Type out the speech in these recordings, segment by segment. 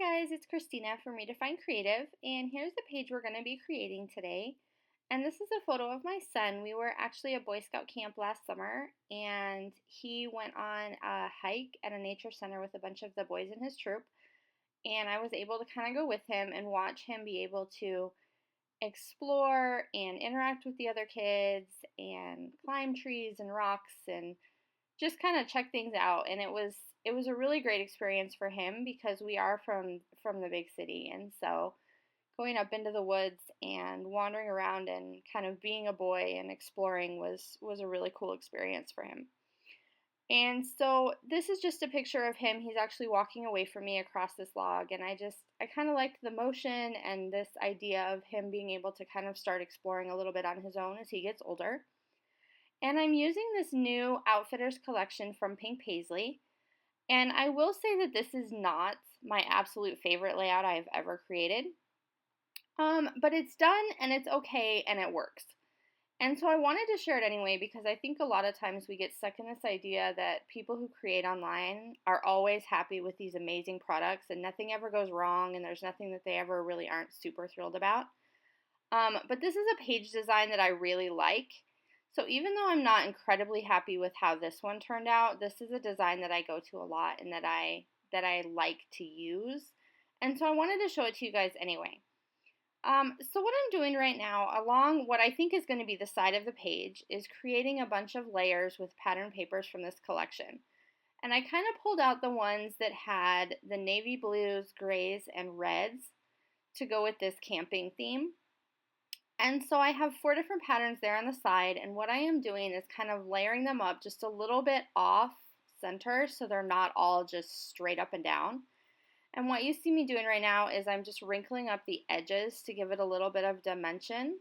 guys, it's Christina from Redefine Creative, and here's the page we're going to be creating today. And this is a photo of my son. We were actually at Boy Scout camp last summer, and he went on a hike at a nature center with a bunch of the boys in his troop. And I was able to kind of go with him and watch him be able to explore and interact with the other kids and climb trees and rocks and just kind of check things out. And it was a really great experience for him because we are from the big city, and so going up into the woods and wandering around and kind of being a boy and exploring was a really cool experience for him. And so this is just a picture of him. He's actually walking away from me across this log, and I kind of liked the motion and this idea of him being able to kind of start exploring a little bit on his own as he gets older. And I'm using this new Outfitters collection from Pink Paisley. And I will say that this is not my absolute favorite layout I've ever created. But it's done and it's okay and it works. And so I wanted to share it anyway because I think a lot of times we get stuck in this idea that people who create online are always happy with these amazing products and nothing ever goes wrong and there's nothing that they ever really aren't super thrilled about. But this is a page design that I really like. So even though I'm not incredibly happy with how this one turned out, this is a design that I go to a lot and that I like to use. And so I wanted to show it to you guys anyway. So what I'm doing right now, along what I think is going to be the side of the page, is creating a bunch of layers with pattern papers from this collection. And I kind of pulled out the ones that had the navy blues, grays, and reds to go with this camping theme. And so I have 4 different patterns there on the side, and what I am doing is kind of layering them up just a little bit off center so they're not all just straight up and down. And what you see me doing right now is I'm just wrinkling up the edges to give it a little bit of dimension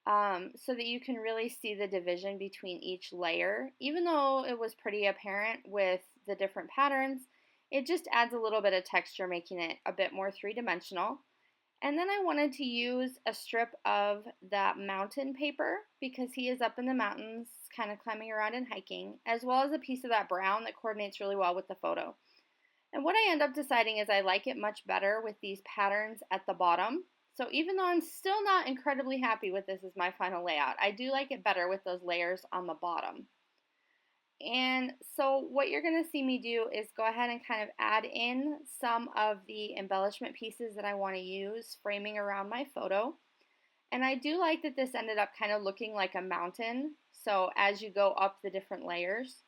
so that you can really see the division between each layer. Even though it was pretty apparent with the different patterns, it just adds a little bit of texture, making it a bit more three-dimensional. And then I wanted to use a strip of that mountain paper because he is up in the mountains kind of climbing around and hiking, as well as a piece of that brown that coordinates really well with the photo. And what I end up deciding is I like it much better with these patterns at the bottom. So even though I'm still not incredibly happy with this as my final layout, I do like it better with those layers on the bottom. And so what you're going to see me do is go ahead and kind of add in some of the embellishment pieces that I want to use framing around my photo. And I do like that this ended up kind of looking like a mountain, so as you go up the different layers.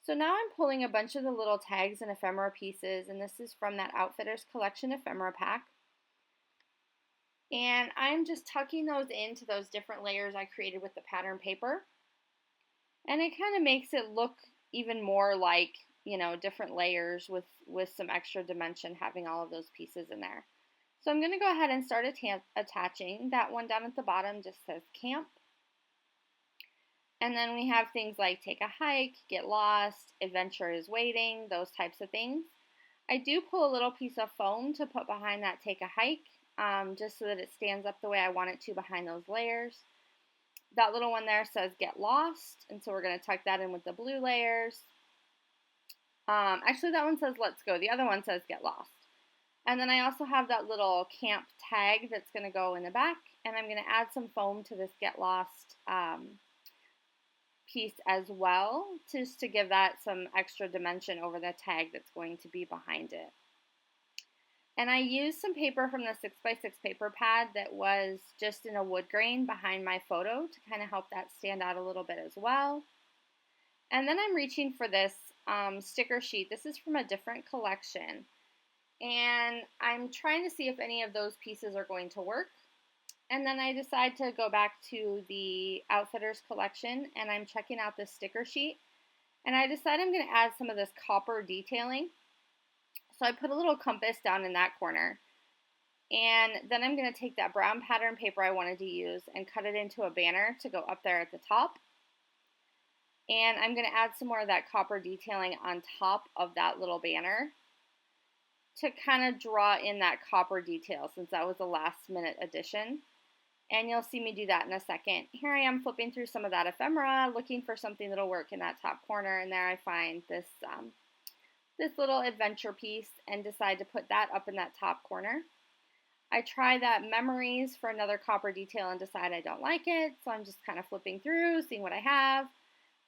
So now I'm pulling a bunch of the little tags and ephemera pieces, and this is from that Outfitters collection ephemera pack. And I'm just tucking those into those different layers I created with the pattern paper. And it kind of makes it look even more like, different layers with some extra dimension having all of those pieces in there. So I'm going to go ahead and start attaching. That one down at the bottom just says camp. And then we have things like take a hike, get lost, adventure is waiting, those types of things. I do pull a little piece of foam to put behind that take a hike, just so that it stands up the way I want it to behind those layers. That little one there says get lost, and so we're going to tuck that in with the blue layers. Actually, that one says let's go. The other one says get lost. And then I also have that little camp tag that's going to go in the back, and I'm going to add some foam to this get lost piece as well, just to give that some extra dimension over the tag that's going to be behind it. And I used some paper from the 6x6 paper pad that was just in a wood grain behind my photo to kind of help that stand out a little bit as well. And then I'm reaching for this sticker sheet. This is from a different collection. And I'm trying to see if any of those pieces are going to work. And then I decide to go back to the Outfitters collection and I'm checking out this sticker sheet. And I decide I'm going to add some of this copper detailing. So I put a little compass down in that corner. And then I'm going to take that brown pattern paper I wanted to use and cut it into a banner to go up there at the top. And I'm going to add some more of that copper detailing on top of that little banner to kind of draw in that copper detail since that was a last minute addition. And you'll see me do that in a second. Here I am flipping through some of that ephemera, looking for something that'll work in that top corner, and there I find this this little adventure piece and decide to put that up in that top corner. I try that memories for another copper detail and decide I don't like it, so I'm just kind of flipping through, seeing what I have.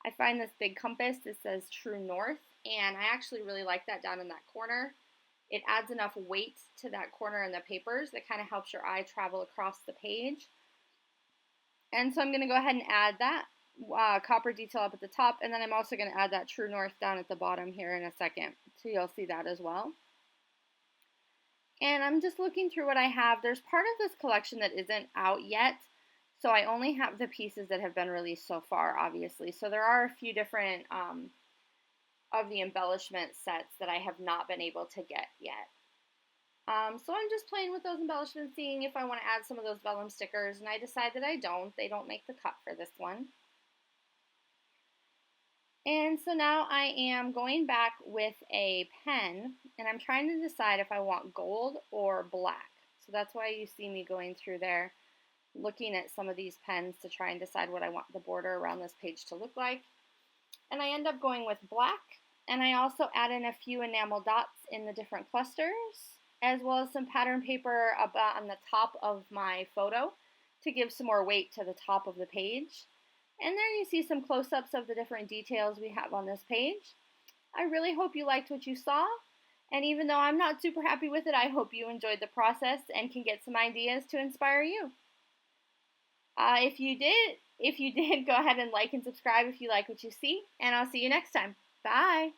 I find this big compass that says True North, and I actually really like that down in that corner. It adds enough weight to that corner in the papers that kind of helps your eye travel across the page. And so I'm going to go ahead and add that copper detail up at the top, and then I'm also going to add that True North down at the bottom here in a second, so you'll see that as well. And I'm just looking through what I have. There's part of this collection that isn't out yet, so I only have the pieces that have been released so far, obviously. So there are a few different of the embellishment sets that I have not been able to get yet. So I'm just playing with those embellishments, seeing if I want to add some of those vellum stickers, and I decide that I don't. They don't make the cut for this one. And so now I am going back with a pen, and I'm trying to decide if I want gold or black. So that's why you see me going through there, looking at some of these pens to try and decide what I want the border around this page to look like. And I end up going with black, and I also add in a few enamel dots in the different clusters, as well as some pattern paper about on the top of my photo to give some more weight to the top of the page. And there you see some close-ups of the different details we have on this page. I really hope you liked what you saw, and even though I'm not super happy with it, I hope you enjoyed the process and can get some ideas to inspire you. If you did, go ahead and like and subscribe if you like what you see, and I'll see you next time. Bye!